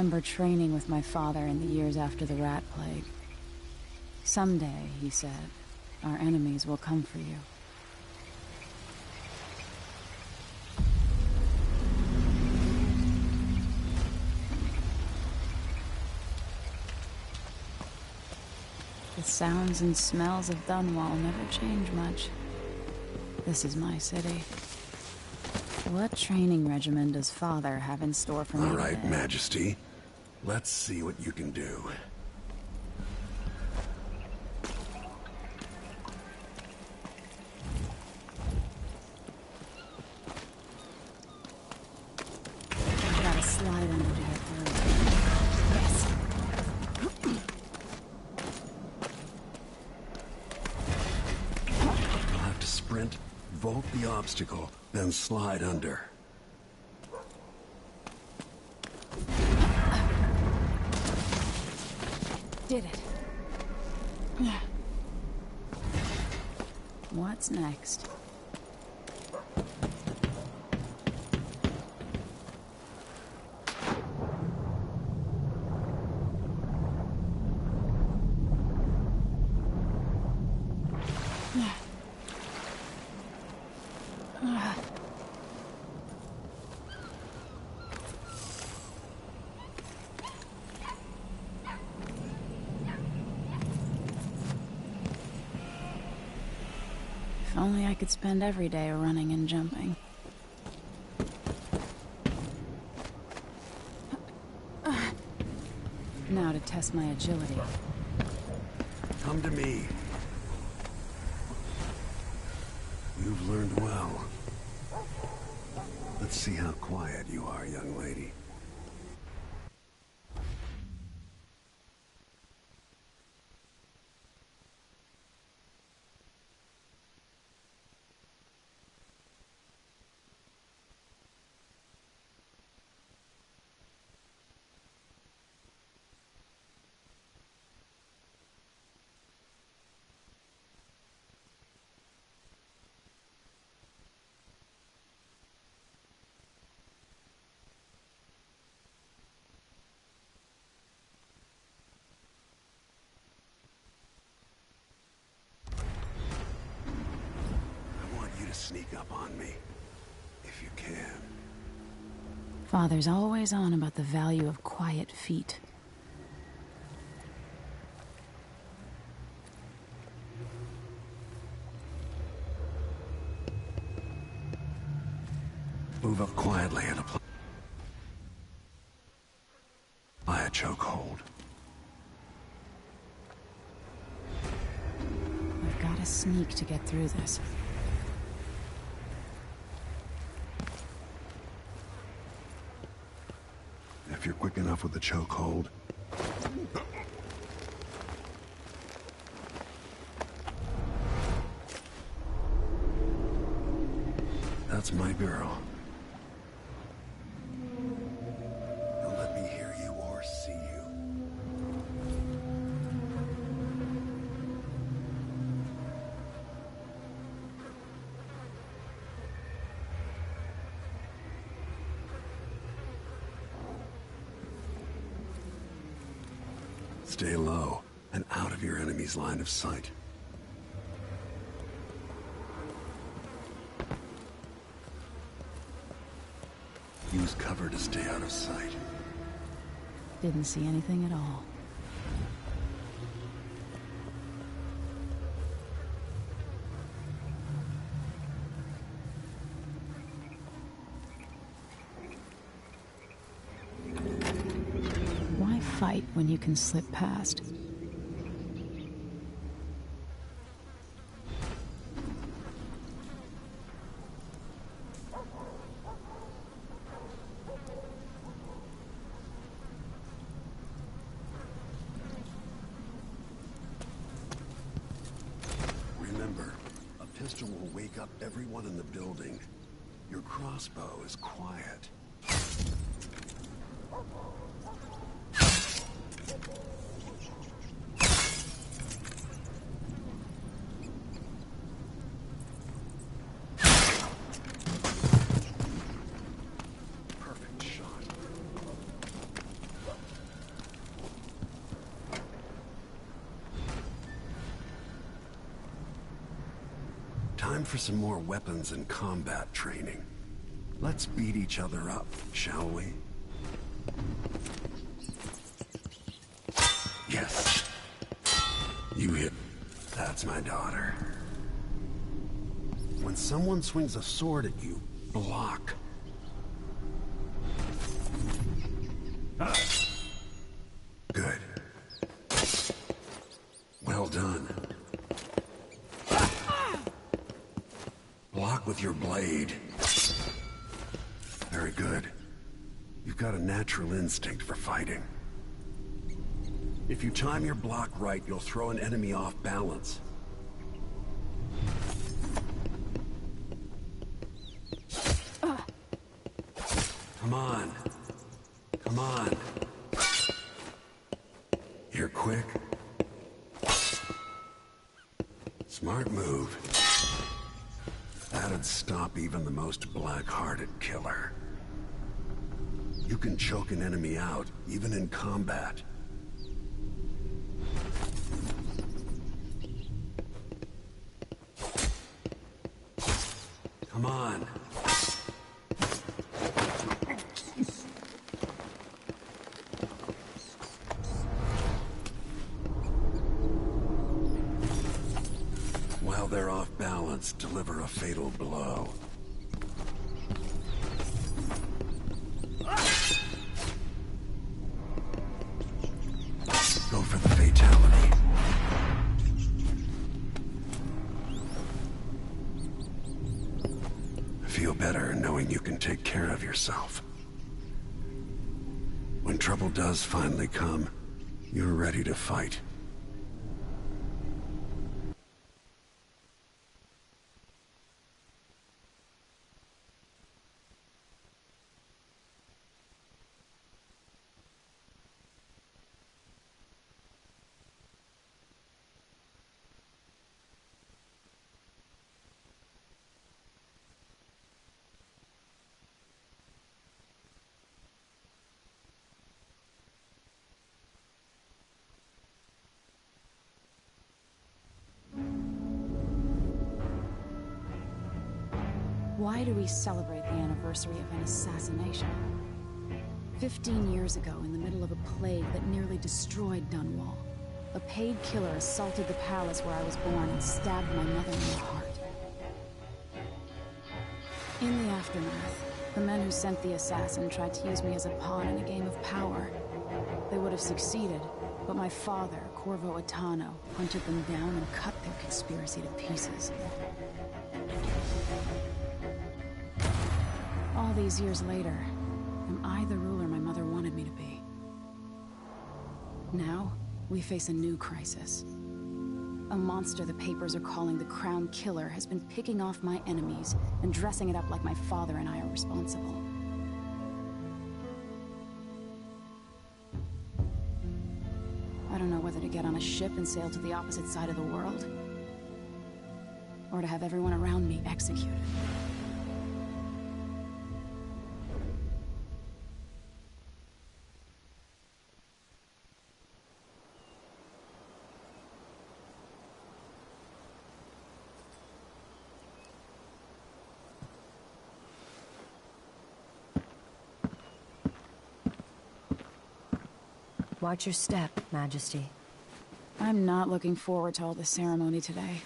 remember training with my father in the years after the rat plague. Someday, he said, our enemies will come for you. The sounds and smells of Dunwall never change much. This is my city. What training regimen does Father have in store for me today? All right, Majesty. Let's see what you can do. I gotta slide under to get through. Yes. You'll have to sprint, vault the obstacle, then slide under. Did it. What's next? If only I could spend every day running and jumping. Now to test my agility. Come to me. You've learned well. Let's see how quiet you are, young lady. Sneak up on me, if you can. Father's always on about the value of quiet feet. Move up quietly and apply a chokehold. I've got to sneak to get through this. If you're quick enough with the chokehold. That's my girl. Don't let me hear you or see you. Stay low and out of your enemy's line of sight. Use cover to stay out of sight. Didn't see anything at all. Why fight when you can slip past? Remember, a pistol will wake up everyone in the building. Your crossbow is quiet. Perfect shot. Time for some more weapons and combat training. Let's beat each other up, shall we? Yes. You hit. That's my daughter. When someone swings a sword at you, block. Good. Well done. Block with your blade. Very good. You've got a natural instinct for fighting. If you time your block right, you'll throw an enemy off balance. Come on. Come on. You're quick. Smart move. That'd stop even the most black-hearted killer. You can choke an enemy out, even in combat. Come on. While they're off balance, deliver a fatal blow. Go for the fatality. Feel better knowing you can take care of yourself. When trouble does finally come, you're ready to fight. Why do we celebrate the anniversary of an assassination? 15 years ago, in the middle of a plague that nearly destroyed Dunwall, a paid killer assaulted the palace where I was born and stabbed my mother in the heart. In the aftermath, the men who sent the assassin tried to use me as a pawn in a game of power. They would have succeeded, but my father, Corvo Attano, hunted them down and cut their conspiracy to pieces. All these years later, am I the ruler my mother wanted me to be? Now, we face a new crisis. A monster the papers are calling the Crown Killer has been picking off my enemies and dressing it up like my father and I are responsible. I don't know whether to get on a ship and sail to the opposite side of the world, or to have everyone around me executed. Watch your step, Majesty. I'm not looking forward to all the ceremony today.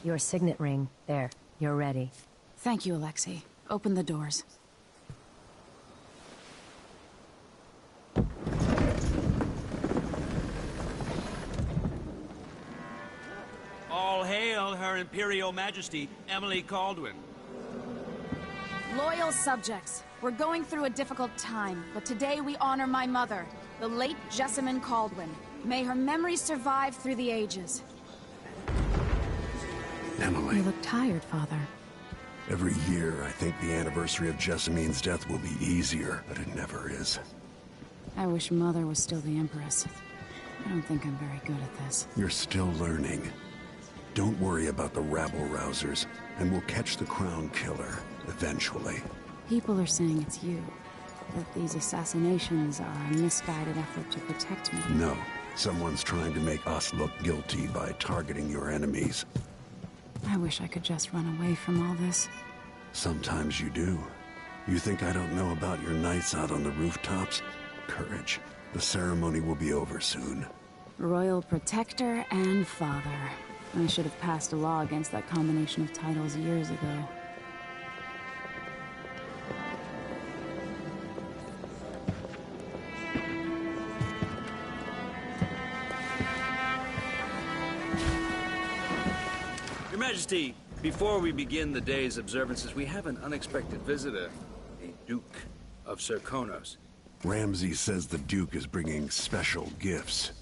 Your signet ring. There. You're ready. Thank you, Alexei. Open the doors. All hail Her Imperial Majesty, Emily Caldwin. Loyal subjects, we're going through a difficult time, but today we honor my mother, the late Jessamine Caldwin. May her memory survive through the ages. Emily. You look tired, Father. Every year, I think the anniversary of Jessamine's death will be easier, but it never is. I wish Mother was still the Empress. I don't think I'm very good at this. You're still learning. Don't worry about the rabble-rousers, and we'll catch the Crown Killer, eventually. People are saying it's you. That these assassinations are a misguided effort to protect me. No, Someone's trying to make us look guilty by targeting your enemies. I wish I could just run away from all this. Sometimes you do. You think I don't know about your nights out on the rooftops? Courage. The ceremony will be over soon. Royal Protector and Father. I should have passed a law against that combination of titles years ago. Your Majesty, before we begin the day's observances, we have an unexpected visitor. The Duke of Serkonos. Ramsay says the Duke is bringing special gifts.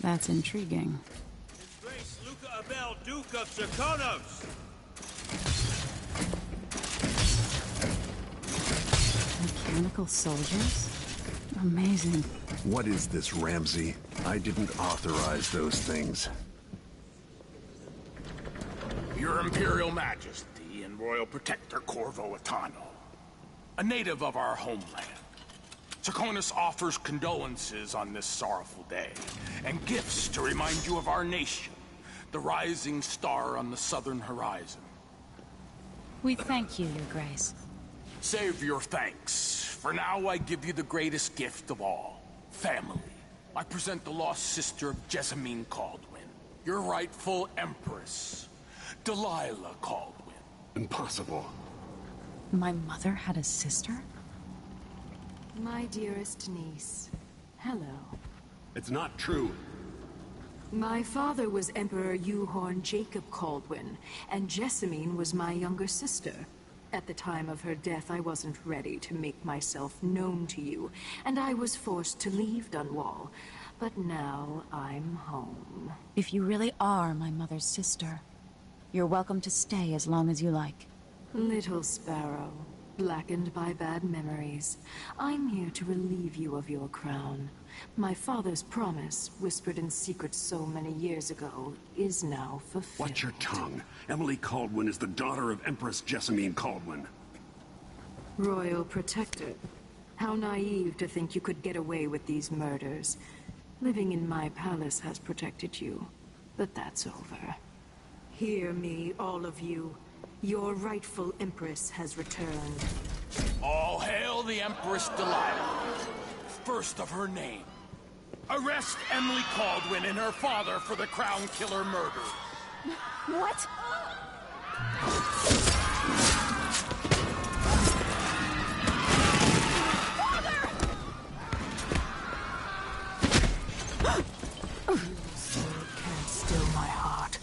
That's intriguing. His Grace Luca Abel, Duke of Serkonos! Mechanical soldiers? Amazing. What is this, Ramsay? I didn't authorize those things. Your Imperial Majesty and Royal Protector Corvo Atano, a native of our homeland. Serkonos offers condolences on this sorrowful day, and gifts to remind you of our nation, the rising star on the southern horizon. We thank you, Your Grace. Save your thanks. For now, I give you the greatest gift of all, family. I present the lost sister of Jessamine Caldwin, your rightful Empress, Delilah Caldwin. Impossible. My mother had a sister? My dearest niece, hello. It's not true. My father was Emperor Yuhorn Jacob Caldwin, and Jessamine was my younger sister. At the time of her death, I wasn't ready to make myself known to you, and I was forced to leave Dunwall. But now I'm home. If you really are my mother's sister, you're welcome to stay as long as you like. Little sparrow, blackened by bad memories, I'm here to relieve you of your crown. My father's promise, whispered in secret so many years ago, is now fulfilled. Watch your tongue. Emily Caldwin is the daughter of Empress Jessamine Caldwin. Royal Protector. How naive to think you could get away with these murders. Living in my palace has protected you, but that's over. Hear me, all of you. Your rightful Empress has returned. All hail the Empress Delilah, first of her name. Arrest Emily Caldwin and her father for the Crown Killer murder. What? Sword can't still my heart.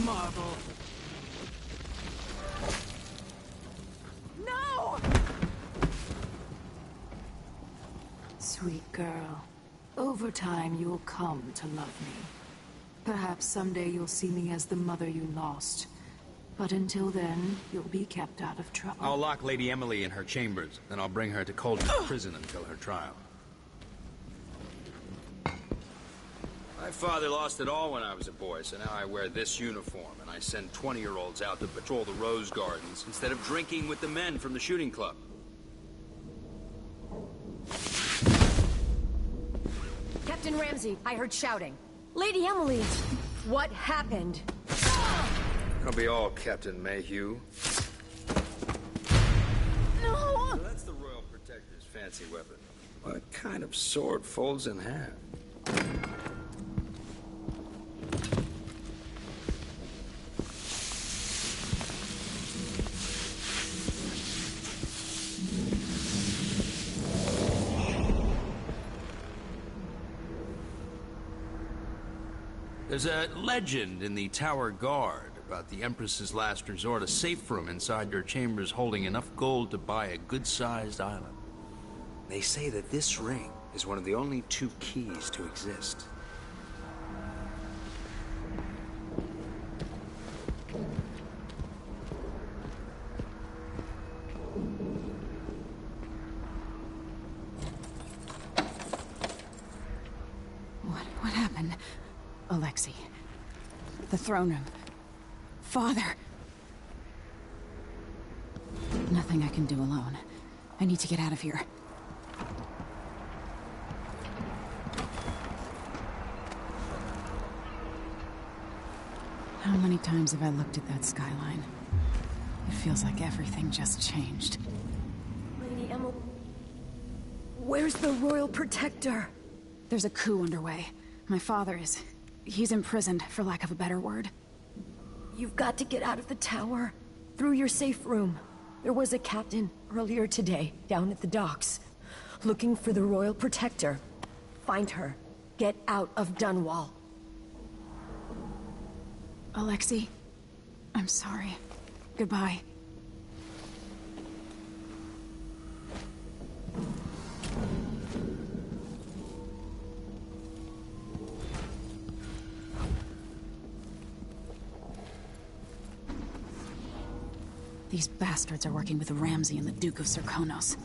Marble. No! Sweet girl, over time you'll come to love me. Perhaps someday you'll see me as the mother you lost. But until then, you'll be kept out of trouble. I'll lock Lady Emily in her chambers, then I'll bring her to Cauldron prison until her trial. My father lost it all when I was a boy, so now I wear this uniform, and I send 20-year-olds out to patrol the rose gardens instead of drinking with the men from the shooting club. Captain Ramsay, I heard shouting. Lady Emily, what happened? I'll be all Captain Mayhew. No! So that's the Royal Protector's fancy weapon. What kind of sword folds in half? There's a legend in the Tower Guard about the Empress's last resort, a safe room inside your chambers holding enough gold to buy a good-sized island. They say that this ring is one of the only 2 keys to exist. What happened? Alexei. The throne room. Father! Nothing I can do alone. I need to get out of here. How many times have I looked at that skyline? It feels like everything just changed. Lady Emily... Where's the Royal Protector? There's a coup underway. My father is... he's imprisoned, for lack of a better word. You've got to get out of the tower. Through your safe room. There was a captain earlier today, down at the docks. Looking for the Royal Protector. Find her. Get out of Dunwall. Alexei, I'm sorry. Goodbye. These bastards are working with Ramsey and the Duke of Serkonos.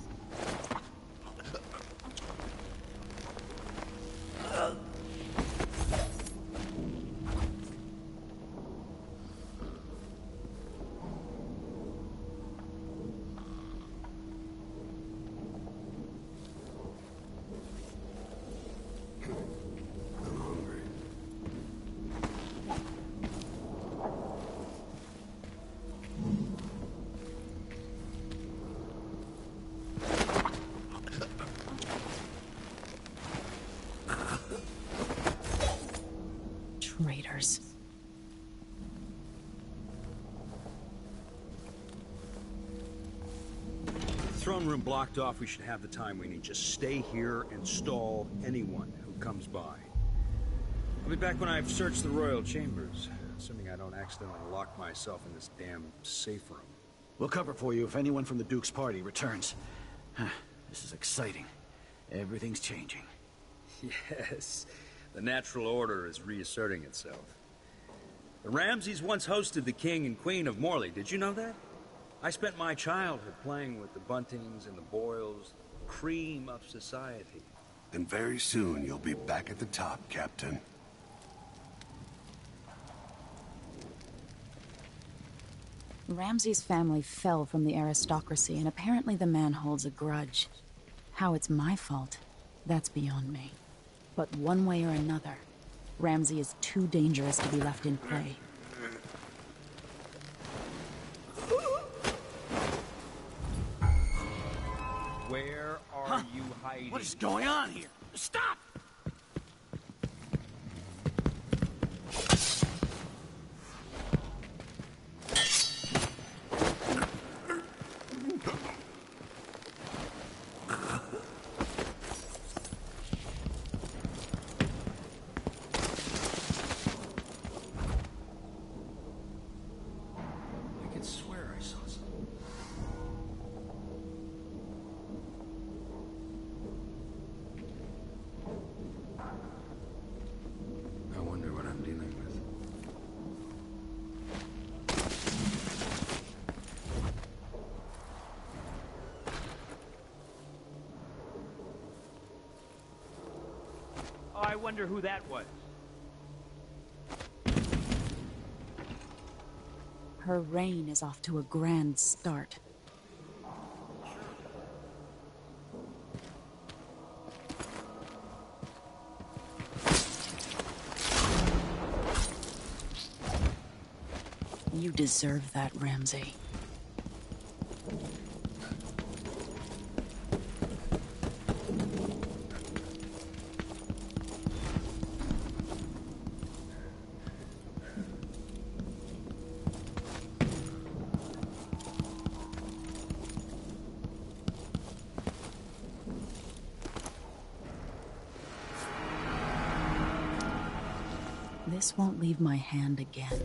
Traitors. Throne room blocked off. We should have the time we need. Just stay here and stall anyone who comes by. I'll be back when I've searched the royal chambers, assuming I don't accidentally lock myself in this damn safe room. We'll cover for you if anyone from the Duke's party returns. This is exciting. Everything's changing. Yes, the natural order is reasserting itself. The Ramseys once hosted the King and Queen of Morley. Did you know that? I spent my childhood playing with the Buntings and the Boyles, the cream of society. And very soon you'll be back at the top, Captain. Ramsey's family fell from the aristocracy, and apparently the man holds a grudge. How it's my fault, that's beyond me. But one way or another, Ramsey is too dangerous to be left in play. Where are you hiding? What is going on here? Stop! I could swear I saw something. I wonder what I'm dealing with. Oh, I wonder who that was. Her reign is off to a grand start. You deserve that, Ramsey. This won't leave my hand again.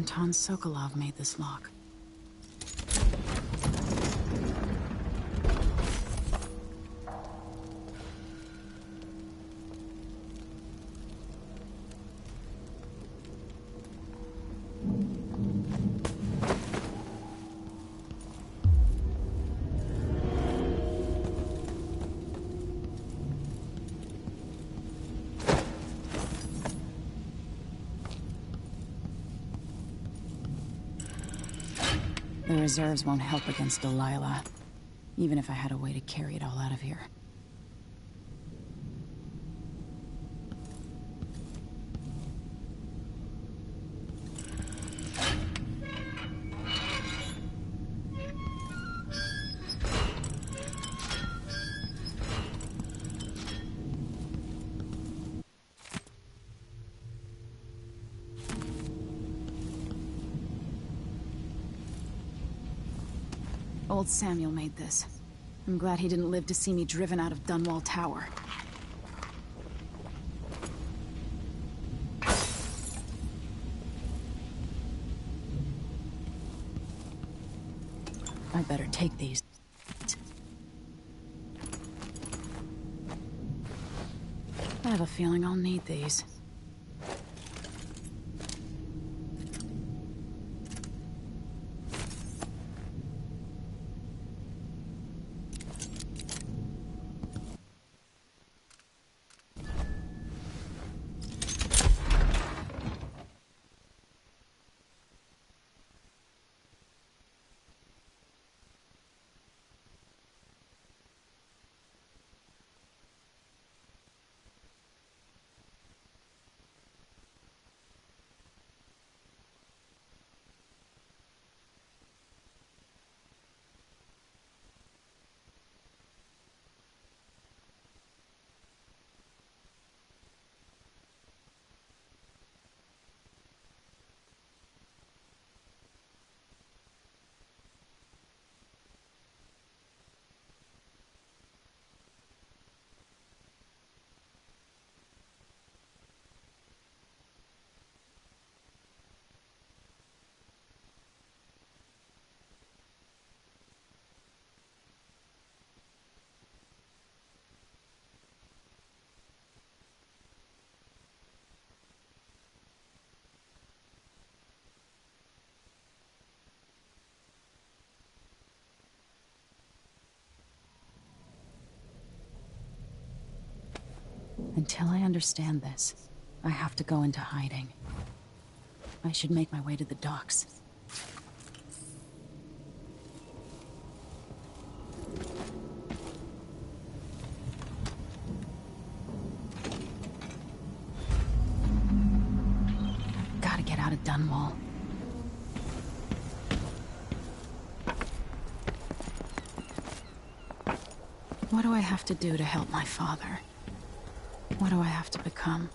Anton Sokolov made this lock. The reserves won't help against Delilah, even if I had a way to carry it all out of here. Old Samuel made this. I'm glad he didn't live to see me driven out of Dunwall Tower. I better take these. I have a feeling I'll need these. Until I understand this, I have to go into hiding. I should make my way to the docks. Gotta get out of Dunwall. What do I have to do to help my father? What do I have to become?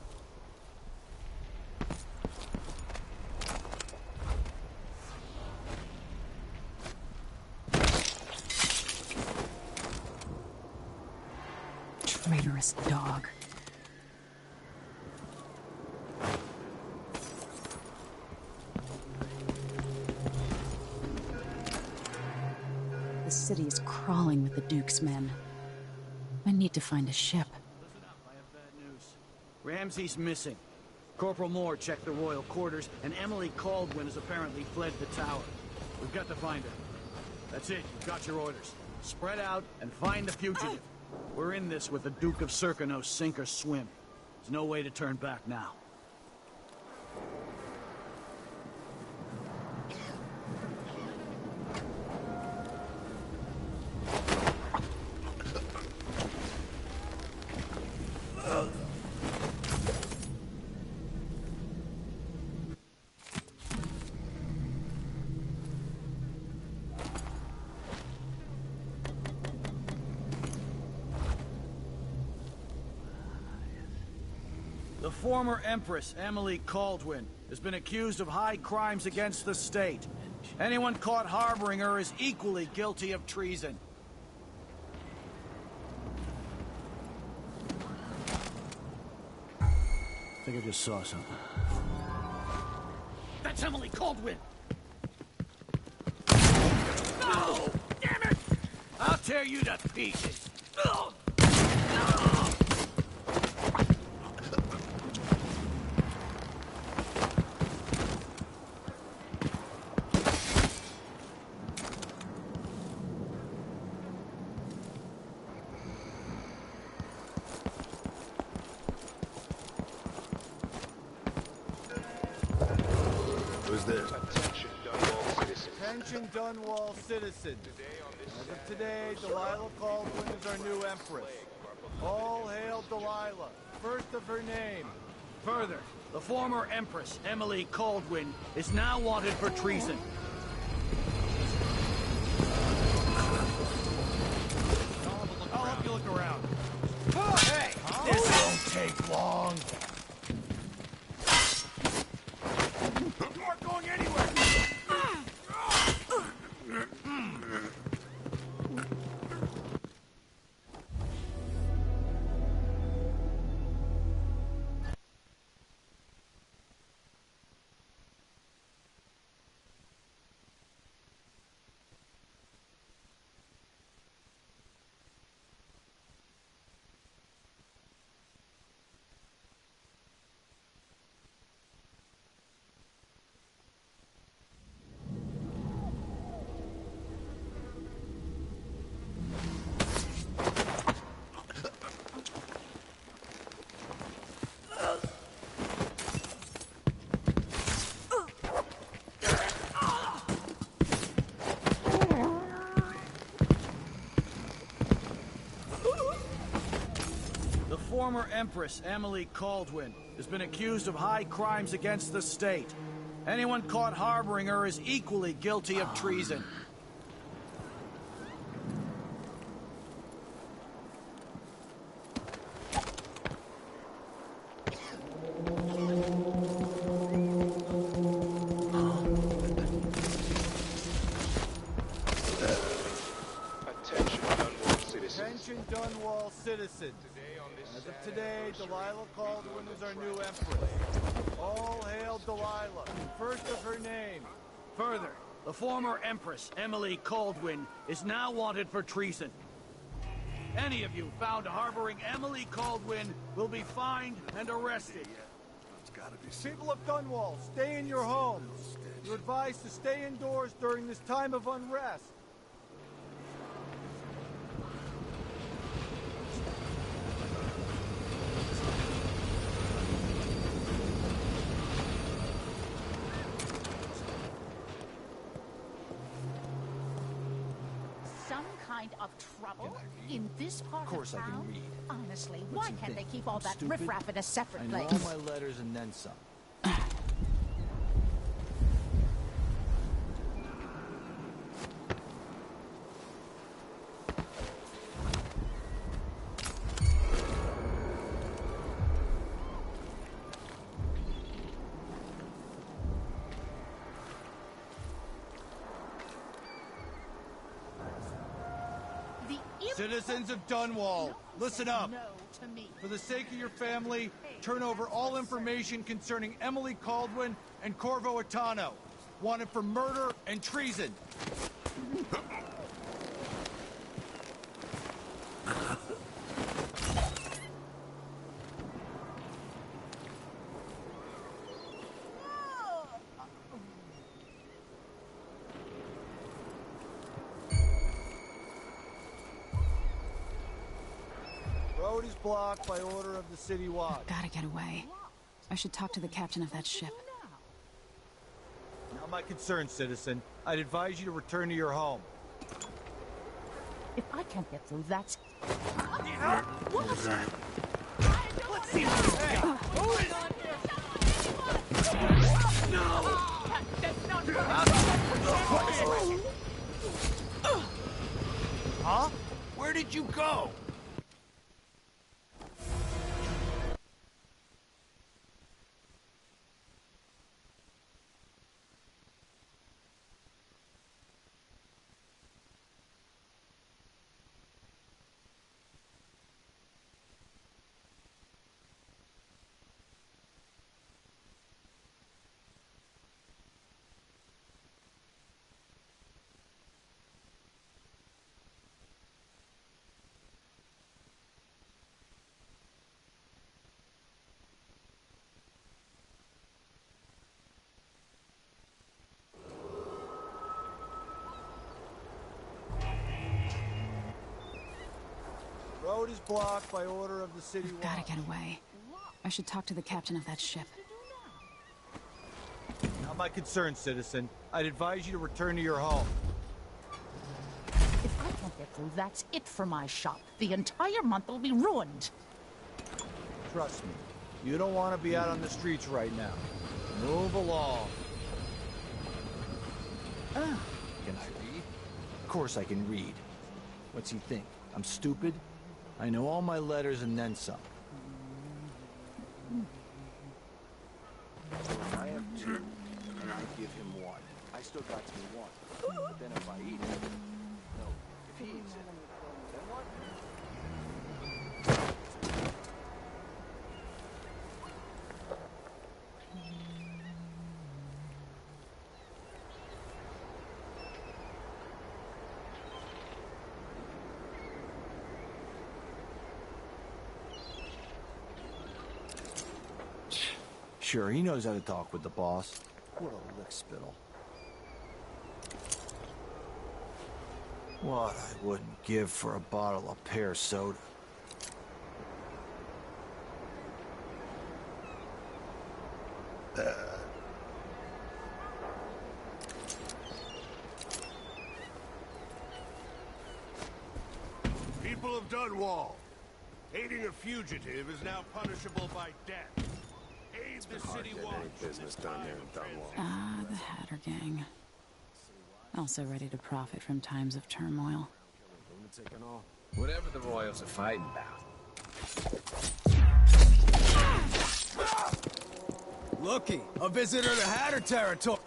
Traitorous dog. The city is crawling with the Duke's men. I need to find a ship. Listen up, I have bad news. Ramsey's missing. Corporal Moore checked the royal quarters, and Emily Caldwin has apparently fled the tower. We've got to find her. That's it, you've got your orders. Spread out and find the fugitive. We're in this with the Duke of Serkino, sink or swim. There's no way to turn back now. The former Empress, Emily Caldwin, has been accused of high crimes against the state. Anyone caught harboring her is equally guilty of treason. I think I just saw something. That's It's Emily Caldwin! No! Damn it! I'll tear you to pieces! Who's this? Attention Dunwall citizens. As of today, Delilah Caldwin is our new empress. All hail Delilah, first of her name. Further, the former Empress, Emily Caldwin, is now wanted for treason. I'll help you look around. Hey! This won't take long. You aren't going anywhere! The former Empress, Emily Caldwin, has been accused of high crimes against the state. Anyone caught harboring her is equally guilty of treason. Attention Dunwall citizens. As of today, Delilah Caldwin is our new empress. All hail Delilah, first of her name. Further, the former Empress, Emily Caldwin, is now wanted for treason. Any of you found harboring Emily Caldwin will be fined and arrested. People of Dunwall, stay in your homes. You're advised to stay indoors during this time of unrest. Some kind of trouble in this part of town? I can read. Honestly, What's why you can't think? they keep all that Stupid? riffraff in a separate I know place? all my letters and then some. Citizens of Dunwall, listen up. No to me. For the sake of your family, turn over all information concerning Emily Caldwin and Corvo Atano, wanted for murder and treason. Road is blocked by order of the city watch. Gotta get away. I should talk to the captain of that ship. Not my concern, citizen. I'd advise you to return to your home. If I can't get through, that's... Let's see what he's got. Who is... Huh? Where did you go? road is blocked by order of the city watch. Gotta get away. I should talk to the captain of that ship. Not my concern, citizen. I'd advise you to return to your home. If I can't get through, that's it for my shop. The entire month will be ruined. Trust me, you don't want to be out on the streets right now. Move along. Can I read? Of course I can read. What's he think? I'm stupid? I know all my letters and then some. So if I have two, and I give him one, I still got to be one. But then if I eat it, no, if he eats it, then what? Sure, he knows how to talk with the boss. What a lick spittle. What I wouldn't give for a bottle of pear soda. People of Dunwall, aiding a fugitive is now punishable by death. Aid the city watch. Business done here in Dunwall. Ah, the Hatter gang. Also ready to profit from times of turmoil. Whatever the royals are fighting about. Looky, a visitor to Hatter territory.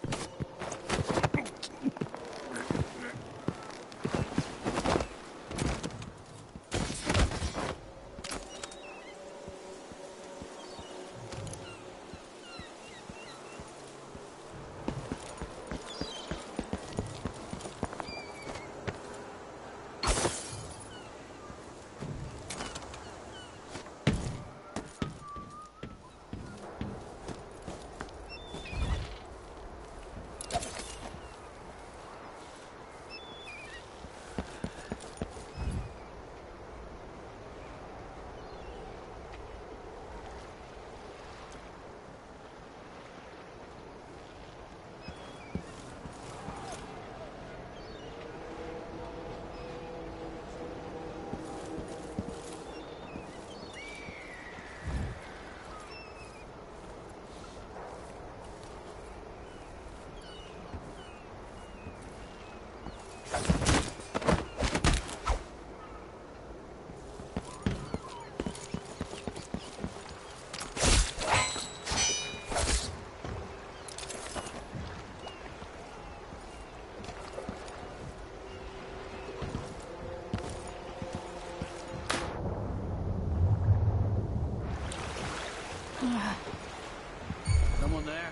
Someone there?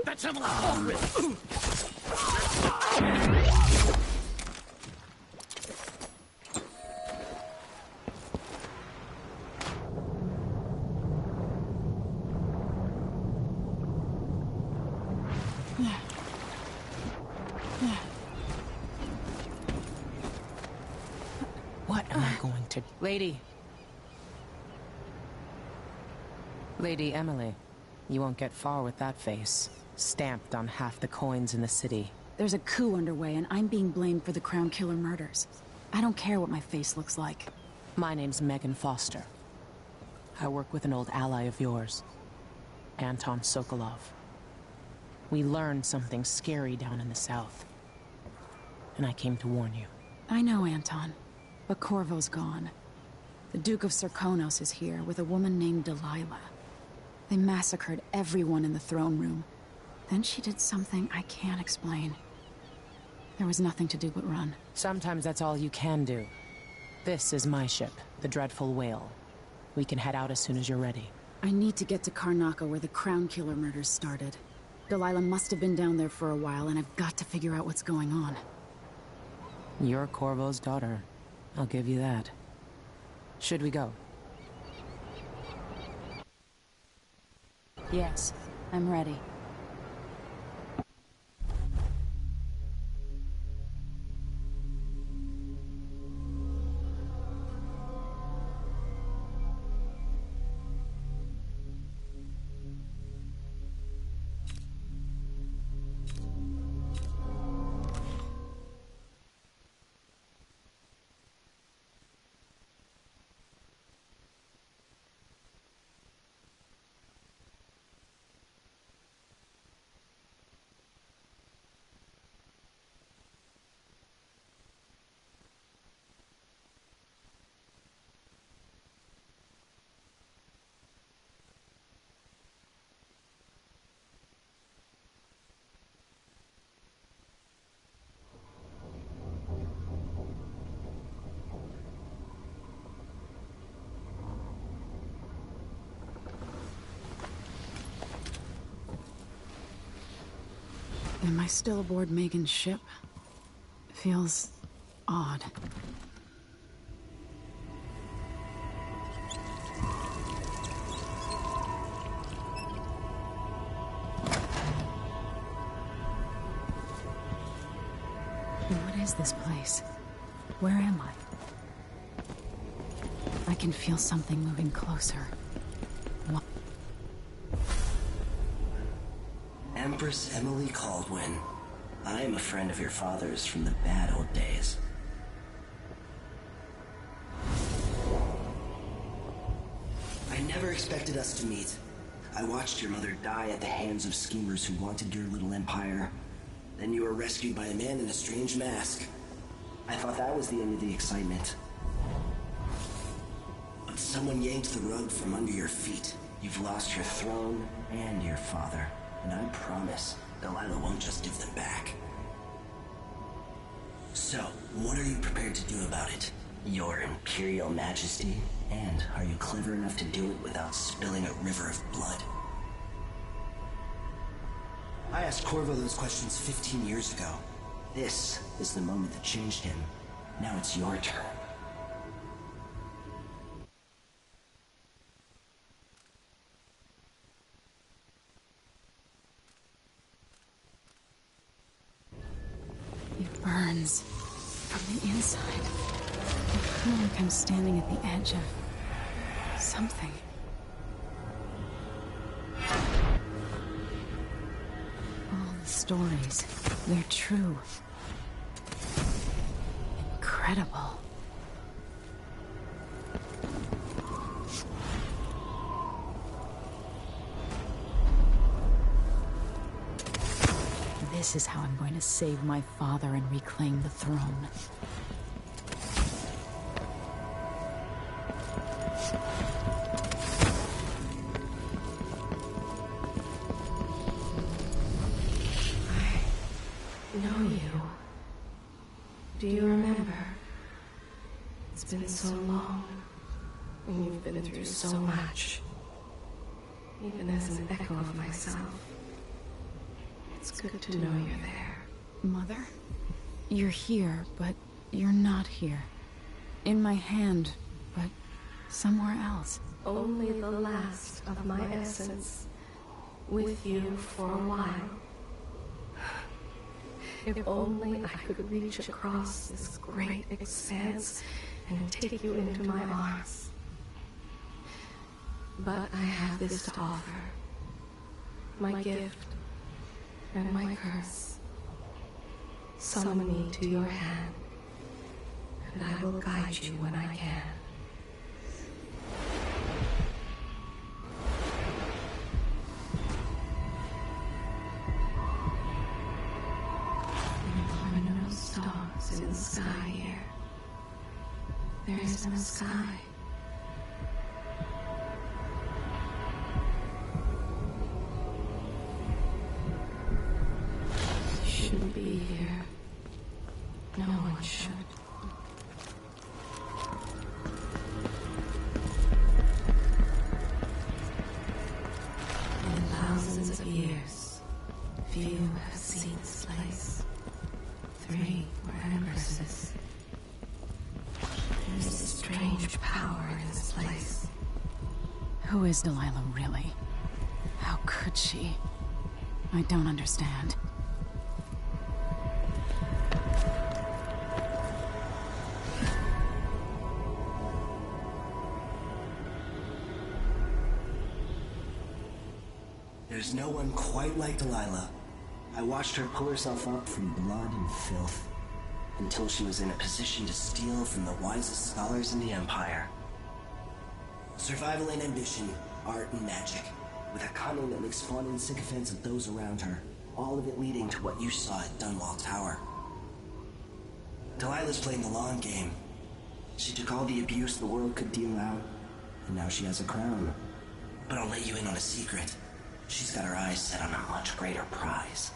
That's Emily Coleman! What am I going to... Lady. Lady Emily, you won't get far with that face. Stamped on half the coins in the city. There's a coup underway, and I'm being blamed for the Crown Killer murders. I don't care what my face looks like. My name's Megan Foster. I work with an old ally of yours, Anton Sokolov. We learned something scary down in the south, and I came to warn you. I know, Anton, but Corvo's gone. The Duke of Serkonos is here with a woman named Delilah. They massacred everyone in the throne room. Then she did something I can't explain. There was nothing to do but run. Sometimes that's all you can do. This is my ship, the Dreadful Whale. We can head out as soon as you're ready. I need to get to Karnaca where the Crown Killer murders started. Delilah must have been down there for a while, and I've got to figure out what's going on. You're Corvo's daughter. I'll give you that. Should we go? Yes, I'm ready. Am I still aboard Megan's ship? Feels odd. What is this place? Where am I? I can feel something moving closer. What? Empress Emily Caldwin. I am a friend of your father's from the bad old days. I never expected us to meet. I watched your mother die at the hands of schemers who wanted your little empire. Then you were rescued by a man in a strange mask. I thought that was the end of the excitement. But someone yanked the rug from under your feet. You've lost your throne and your father. And I promise, Delilah won't just give them back. So, what are you prepared to do about it? Your Imperial Majesty? And are you clever enough to do it without spilling a river of blood? I asked Corvo those questions 15 years ago. This is the moment that changed him. Now it's your turn. It burns from the inside. I feel like I'm standing at the edge of something. All the stories, they're true. Incredible. This is how I'm going to save my father and reclaim the throne. I know you. Do you remember? It's been so long, and you've been through so much. Even as an echo of myself. It's good to know you're there. Mother? You're here, but you're not here. In my hand, but somewhere else. Only the last of my essence. With you for a while. If only I could reach across this great expanse and take you into my arms. But I have this to offer. My gift. And my curse. Summon me to your hand, and I will guide you when I can. There are no stars in the sky here. There is no sky. Shouldn't be here. No one should. In thousands of years, few have seen this place. 3 were empresses. There's a strange power in this place. Who is Delilah really? How could she? I don't understand. There's no one quite like Delilah. I watched her pull herself up from blood and filth, until she was in a position to steal from the wisest scholars in the Empire. Survival and ambition, art and magic, with a cunning that makes fun and sycophants of those around her, all of it leading to what you saw at Dunwall Tower. Delilah's playing the long game. She took all the abuse the world could deal out, and now she has a crown. But I'll let you in on a secret. She's got her eyes set on a much greater prize.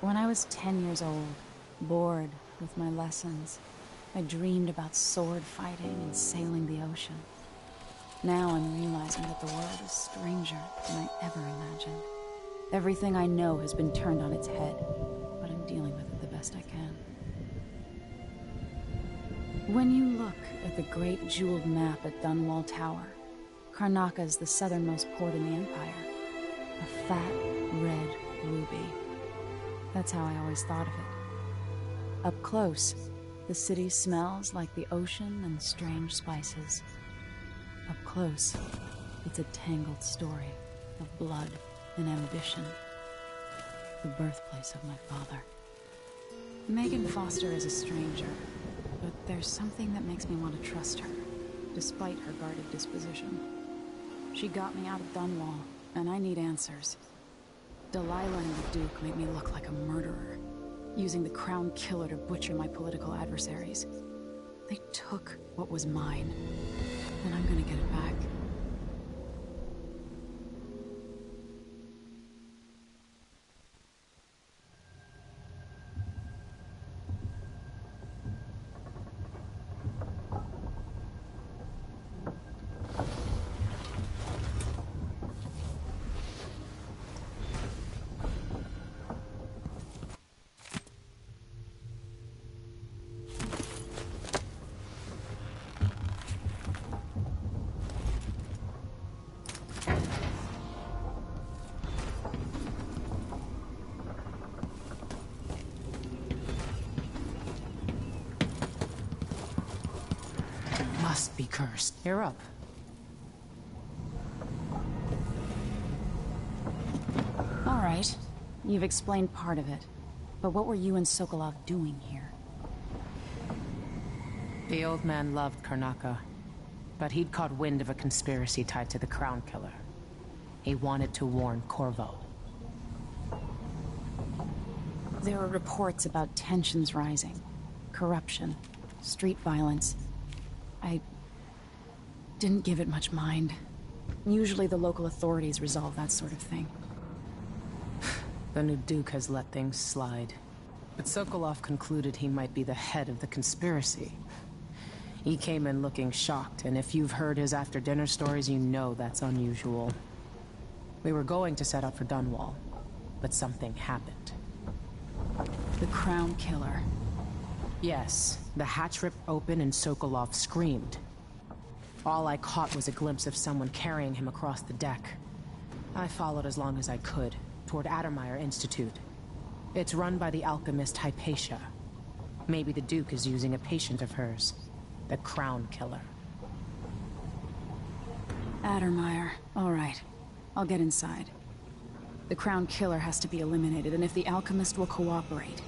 When I was 10 years old, bored with my lessons, I dreamed about sword fighting and sailing the ocean. Now I'm realizing that the world is stranger than I ever imagined. Everything I know has been turned on its head, but I'm dealing with it the best I can. When you look at the great jeweled map at Dunwall Tower, Karnaca is the southernmost port in the Empire. A fat, red ruby. That's how I always thought of it. Up close, the city smells like the ocean and strange spices. Up close, it's a tangled story of blood and ambition. The birthplace of my father. Megan Foster is a stranger, but there's something that makes me want to trust her, despite her guarded disposition. She got me out of Dunwall, and I need answers. Delilah and the Duke made me look like a murderer, using the Crown Killer to butcher my political adversaries. They took what was mine, and I'm gonna get it back. Must be cursed. You're up. All right. You've explained part of it. But what were you and Sokolov doing here? The old man loved Karnaca, but he'd caught wind of a conspiracy tied to the Crown Killer. He wanted to warn Corvo. There were reports about tensions rising, corruption, street violence. I didn't give it much mind. Usually the local authorities resolve that sort of thing. The new Duke has let things slide. But Sokolov concluded he might be the head of the conspiracy. He came in looking shocked, and if you've heard his after-dinner stories, you know that's unusual. We were going to set out for Dunwall, but something happened. The Crown Killer. Yes, the hatch ripped open and Sokolov screamed. All I caught was a glimpse of someone carrying him across the deck. I followed as long as I could, toward Addermeyer Institute. It's run by the alchemist Hypatia. Maybe the Duke is using a patient of hers, the Crown Killer. Addermeyer. All right. I'll get inside. The Crown Killer has to be eliminated, and if the alchemist will cooperate,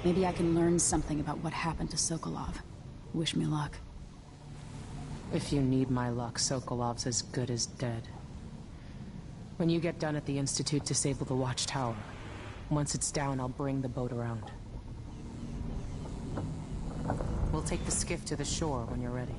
maybe I can learn something about what happened to Sokolov. Wish me luck. If you need my luck, Sokolov's as good as dead. When you get done at the Institute, disable the watchtower. Once it's down, I'll bring the boat around. We'll take the skiff to the shore when you're ready.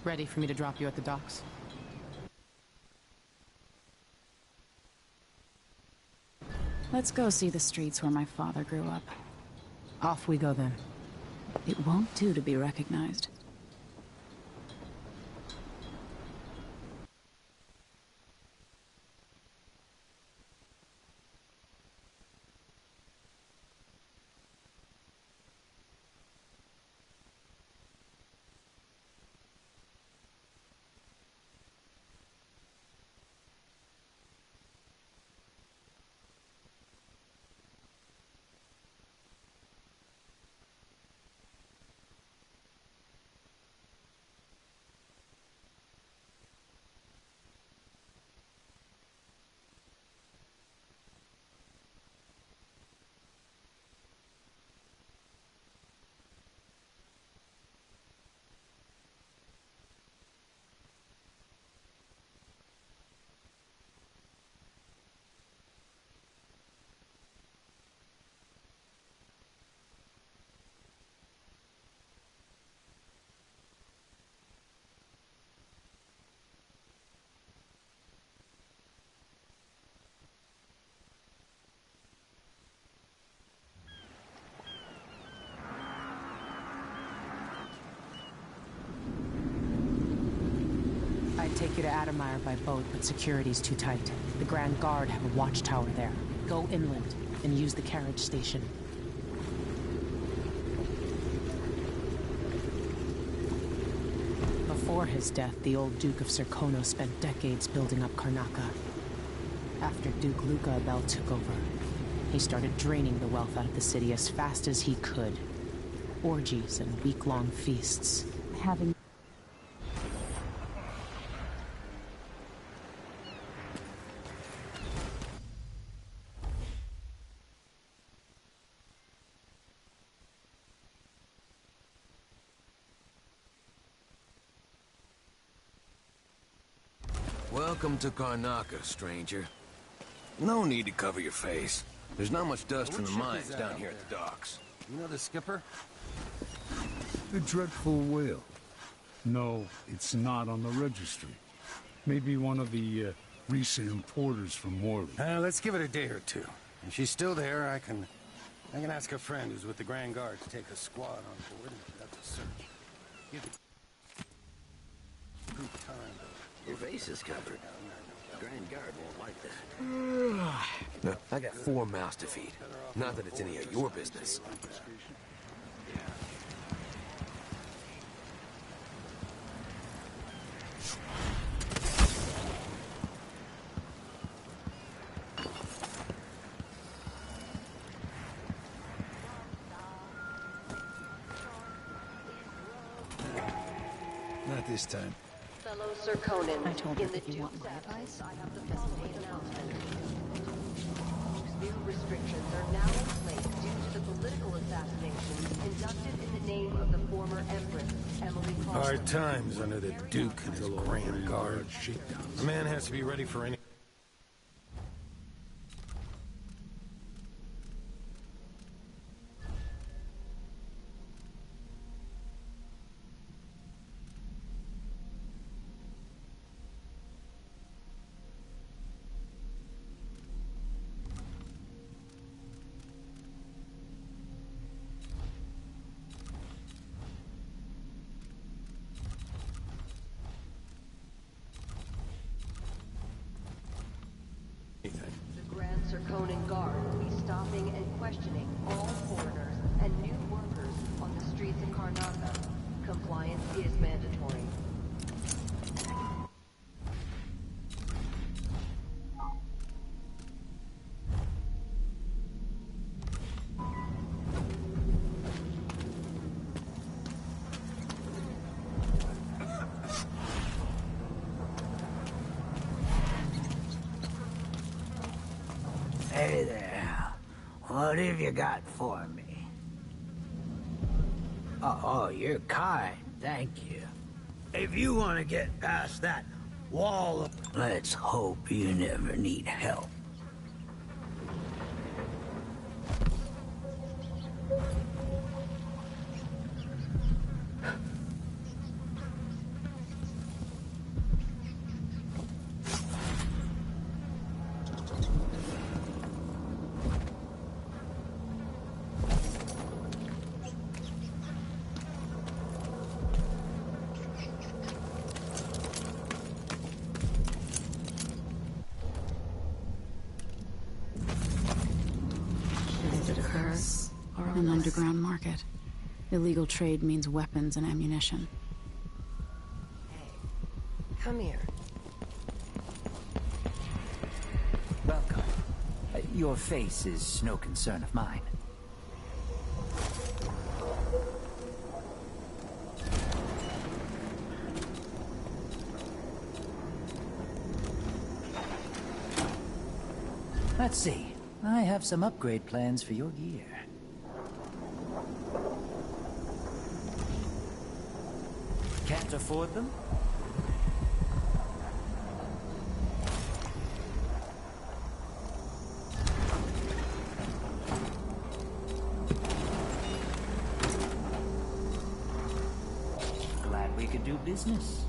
Ready for me to drop you at the docks? Let's go see the streets where my father grew up. Off we go then. It won't do to be recognized. I'd take you to Adamire by boat, but security's too tight. The Grand Guard have a watchtower there. Go inland and use the carriage station. Before his death, the old Duke of Serkonos spent decades building up Karnaca. After Duke Luca Abel took over, he started draining the wealth out of the city as fast as he could. Orgies and week-long feasts. Having Welcome to Karnaca, stranger. No need to cover your face. There's not much dust from the mines down here at the docks. You know the skipper? The dreadful whale. No, it's not on the registry. Maybe one of the recent importers from Morley. Let's give it a day or two. If she's still there, I can ask a friend who's with the Grand Guard to take a squad on board and conduct a search. Give it proof time. Your face is covered. The Grand Guard won't like that. No, I got 4 mouths to feed. Not that it's any of your business. Not this time. Fellow Serkonans, I told her in the if you want my advice, I have the following announcement. New restrictions are now in place due to the political assassinations conducted in the name of the former Empress, Emily Caldwell. Hard times under the Duke and his Grand Guard. A man has to be ready for any... The Grand Serkonan Guard will be stopping and questioning all foreigners and new workers on the streets of Karnaca. Compliance is mandatory. What have you got for me? Oh, you're kind. Thank you. If you want to get past that wall, let's hope you never need help. An underground market. Illegal trade means weapons and ammunition. Come here. Welcome. Your face is no concern of mine. Let's see. I have some upgrade plans for your gear. Can't afford them? Glad we could do business.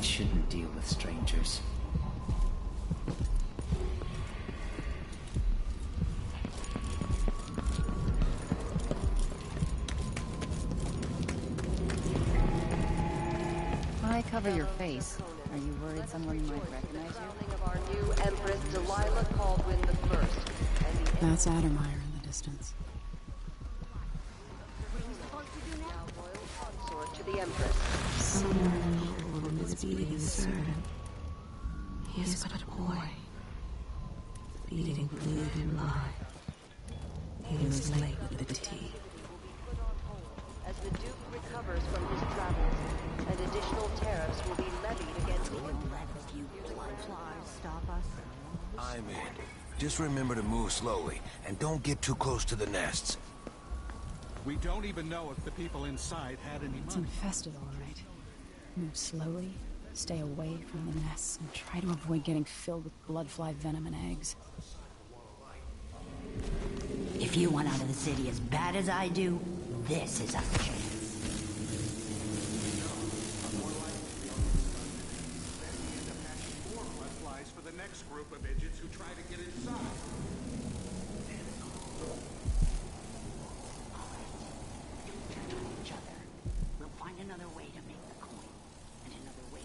Shouldn't deal with strangers. Cover your face. Are you worried someone might recognize you? Of our new Empress Delilah Caldwin the First. That's Addermeyer in the distance. Consort to the Empress. Someone is beating the servant. He is but a boy. The beating blew him live. He was late with the tea. As the Duke recovers from his travels, and additional tariffs will be levied against him. Let a few blood flies stop us. I'm in. Just remember to move slowly, and don't get too close to the nests. We don't even know if the people inside had any It's money. infested, all right. Move slowly, stay away from the nests, and try to avoid getting filled with bloodfly venom and eggs. If you want out of the city as bad as I do, this is our chance. For the next group of idiots who try to get inside. Turn to each other. We'll find another way to make the coin, and another way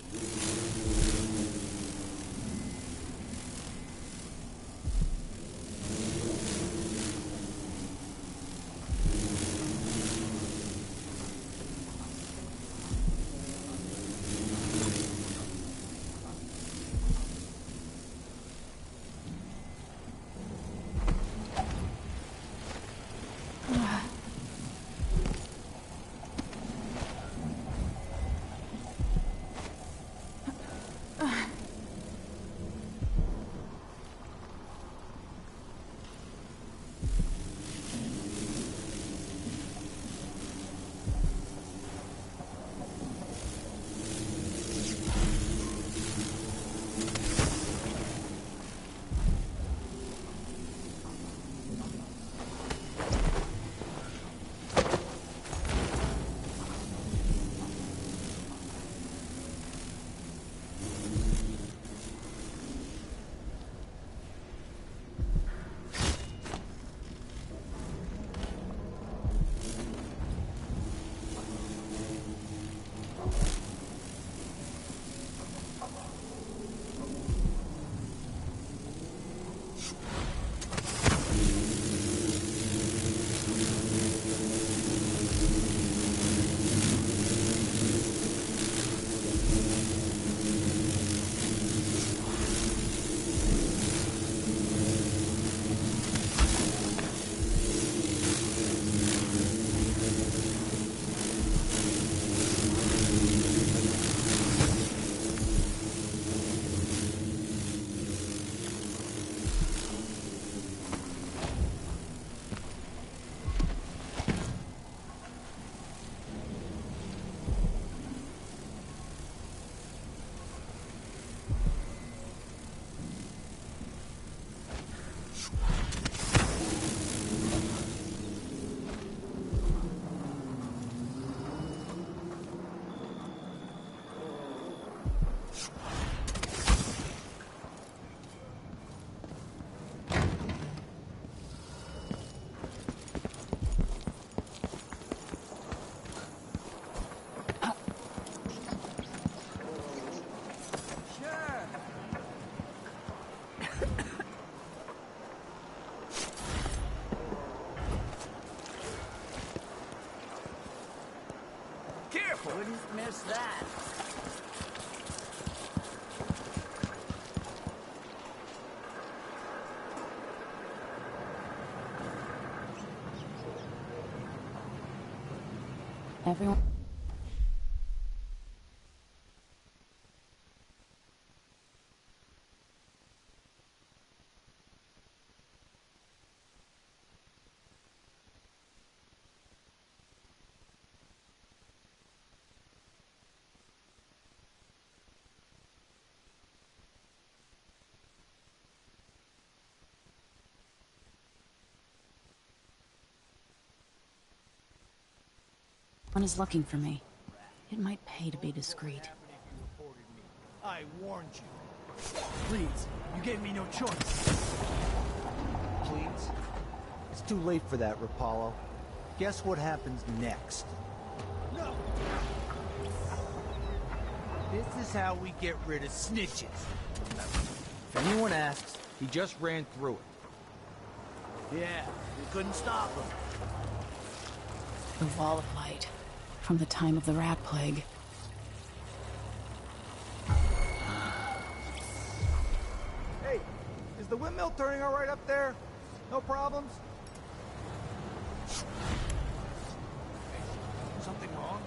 Couldn't miss that. Everyone... One is looking for me. It might pay to be discreet. I warned you. Please, you gave me no choice. Please? It's too late for that, Rapallo. Guess what happens next? No! This is how we get rid of snitches. If anyone asks, he just ran through it. Yeah, we couldn't stop him. The Wall of Light. From the time of the rat plague. Hey, is the windmill turning all right up there? No problems? Something wrong?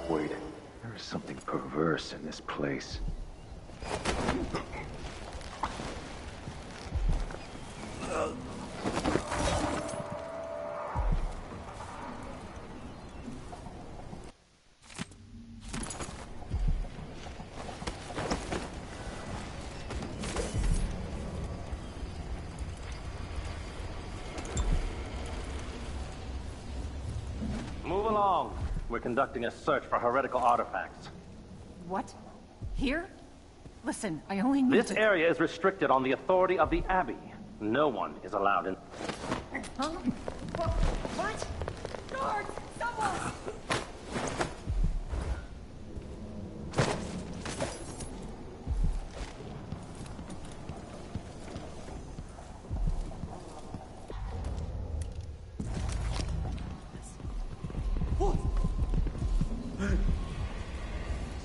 Wait, there is something perverse in this place. Move along. We're conducting a search for heretical artifacts. What? Here? Listen, I only need This area is restricted on the authority of the Abbey. No one is allowed in. Huh? What? Guards! Someone!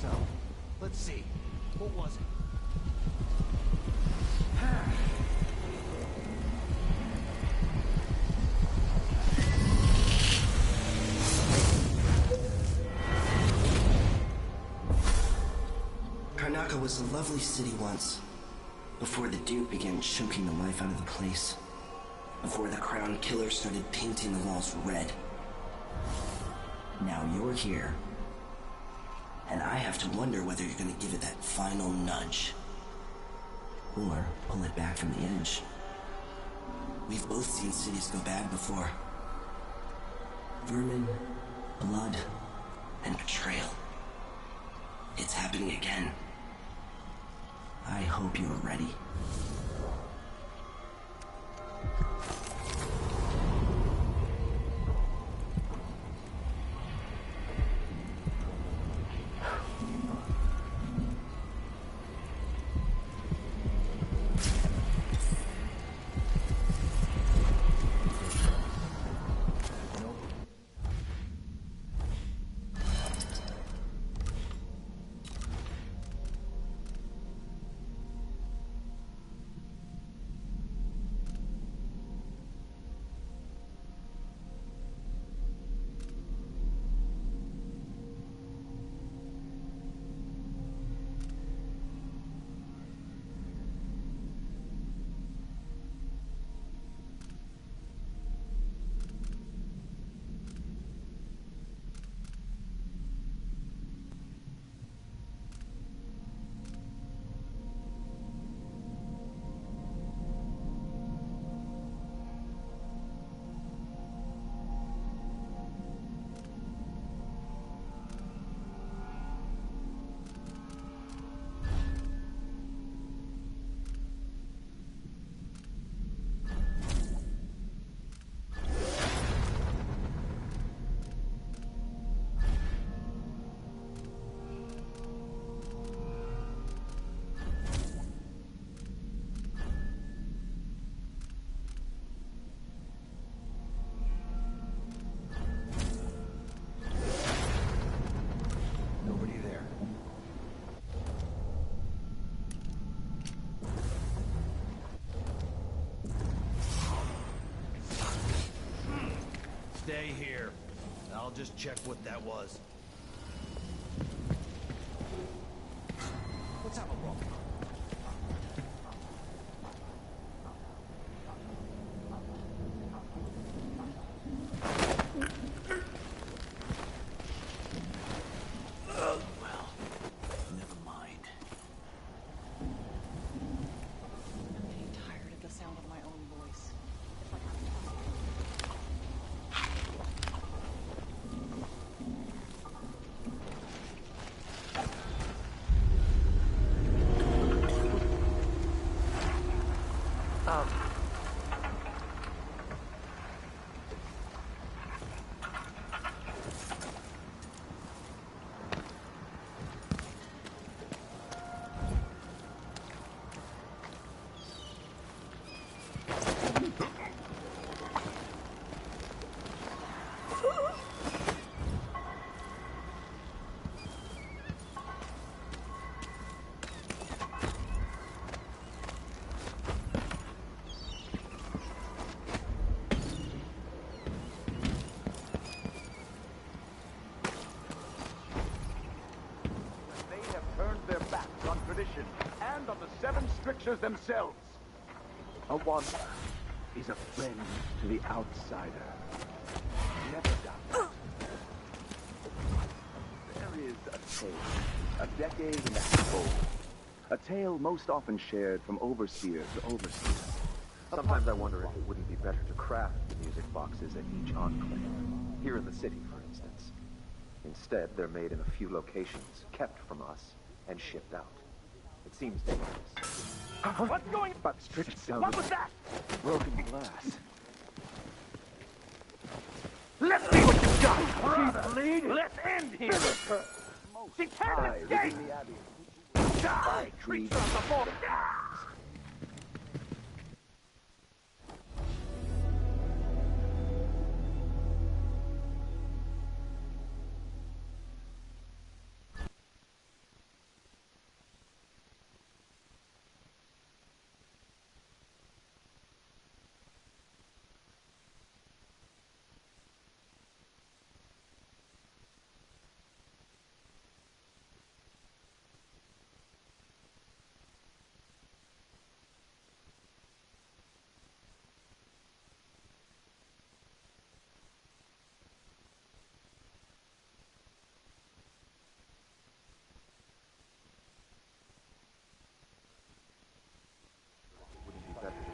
So, let's see. What was it? Karnaca was a lovely city once. Before the Duke began choking the life out of the place. Before the Crown Killer started painting the walls red. Now you're here. And I have to wonder whether you're gonna give it that final nudge. Or pull it back from the edge. We've both seen cities go bad before. Vermin, blood, and betrayal. It's happening again. I hope you're ready. Stay here. I'll just check what that was. Let's have a walk. Well, never mind. I'm getting tired of the sound of my own voice. And on the seven strictures themselves. A wanderer is a friend to the outsider. Never doubt that. There is a tale, a decade and a half old. A tale most often shared from overseer to overseer. Sometimes I wonder if it wouldn't be better to craft the music boxes at each enclave. Here in the city, for instance. Instead, they're made in a few locations, kept from us, and shipped out. It seems dangerous. What's going on? But what was that? Broken glass. Let's see what you got! She's bleeding! Let's end here! She can't escape! Die, creature of the forest!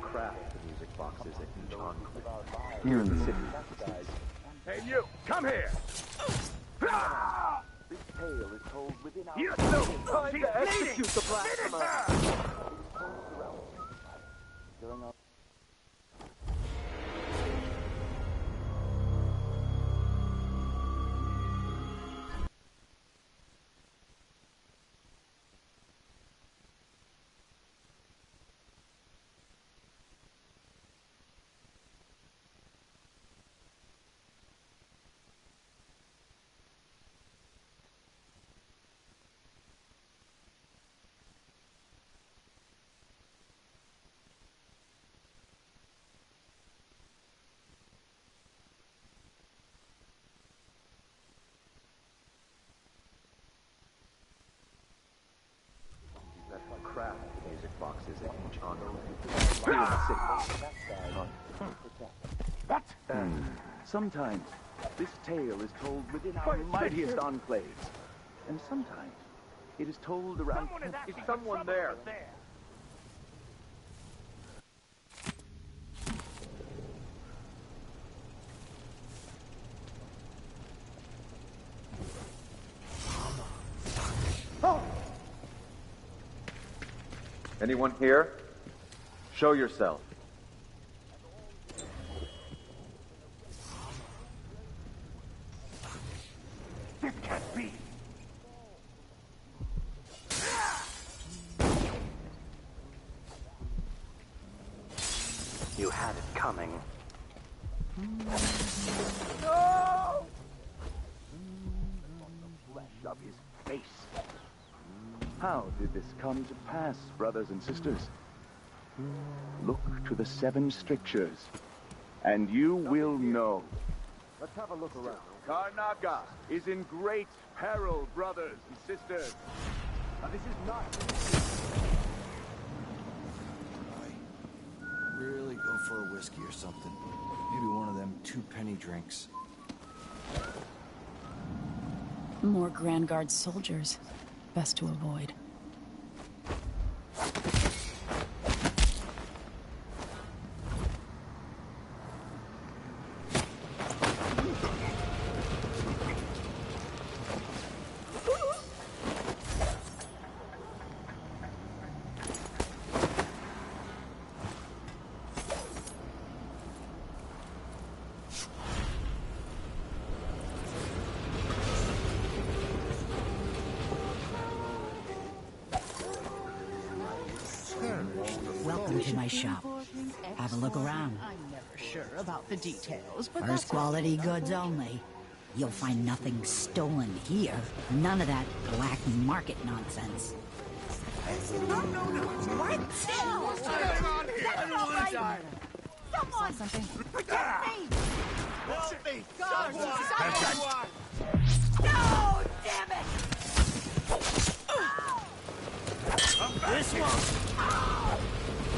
Craft the music boxes at each enclave. Here in the city. Hey, you! Come here! This tale is told within our... You time to execute the blasphemer! During our... Craft the music boxes at each enclave. Here in the city. What? Sometimes this tale is told within our mightiest enclaves. And sometimes it is told around... Is someone there? Anyone here? Show yourself. This can't be. You had it coming. No! On the flesh of his face. How did this come to pass, brothers and sisters? Look to the seven strictures, and you will know. Let's have a look around. Karnaga is in great peril, brothers and sisters. Now, this is not... Really go for a whiskey or something. Maybe one of them 2-penny drinks. More Grand Guard soldiers. Best to avoid. Welcome to my shop. Have a look around. I'm never sure about the details, but First quality goods only. You'll find nothing stolen here. None of that black market nonsense. What? Someone! Something. Protect me! Help me! God, Someone! No! Damn it! This one!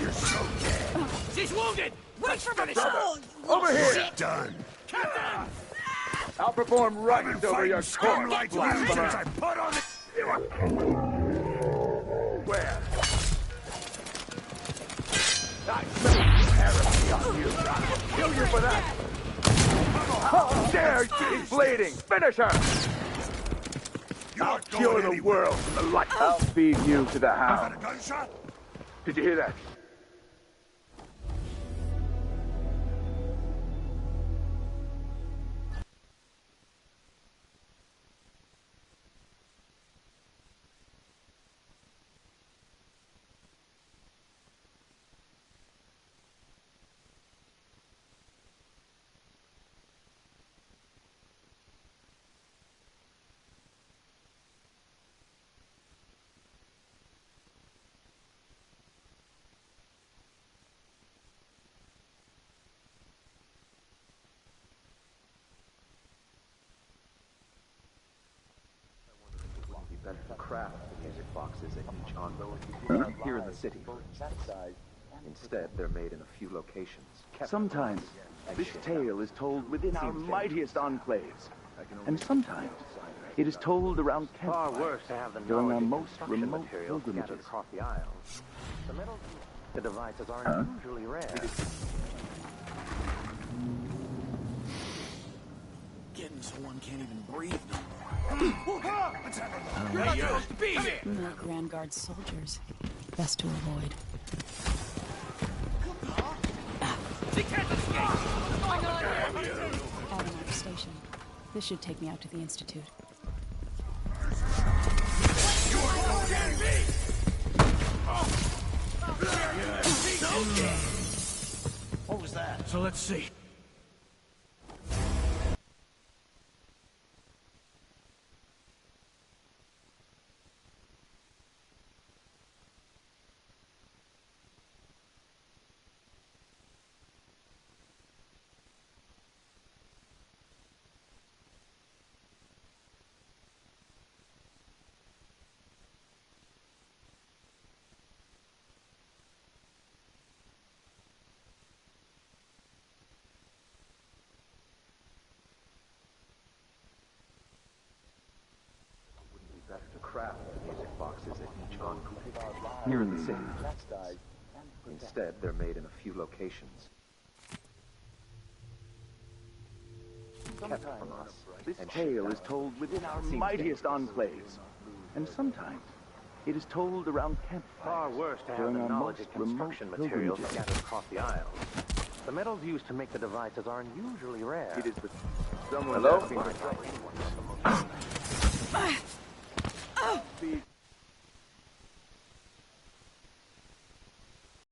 You're so dead! She's wounded! Wait for me! Over here! Shit. Done! Captain! I'll perform runs over your corpse like blasphemy! I put on the... Where? I smell heresy on you! I'll kill you for that! How dare you! She's bleeding! Finish her! I'll cure the world from the light. I'll feed you to the hound. Did you hear that? Better to craft the music boxes at each enclave here in the city, for instance. Instead, they're made in a few locations. Sometimes this tale is told within our mightiest enclaves, and sometimes it is told around Far campfires worse to have the during our knowledge most and construction remote materials scattered pilgrimages. across the Isles. The devices aren't usually rare. Getting so one can't even breathe no more. You're not supposed to be here! More Grand Guard soldiers. Best to avoid. They can't escape! What's going on here? Automatic station. This should take me out to the Institute. What was that? So let's see. Better to craft the music boxes at each enclave here in the city. Instead, they're made in a few locations. Kept from us. This tale is told within our mightiest enclaves, and sometimes it is told around campfires. Far worse to have during the our knowledge most and construction remote materials pilgrimages. scattered across the Isles. The metals used to make the devices aren't usually rare. It is the... Someone Hello? asking for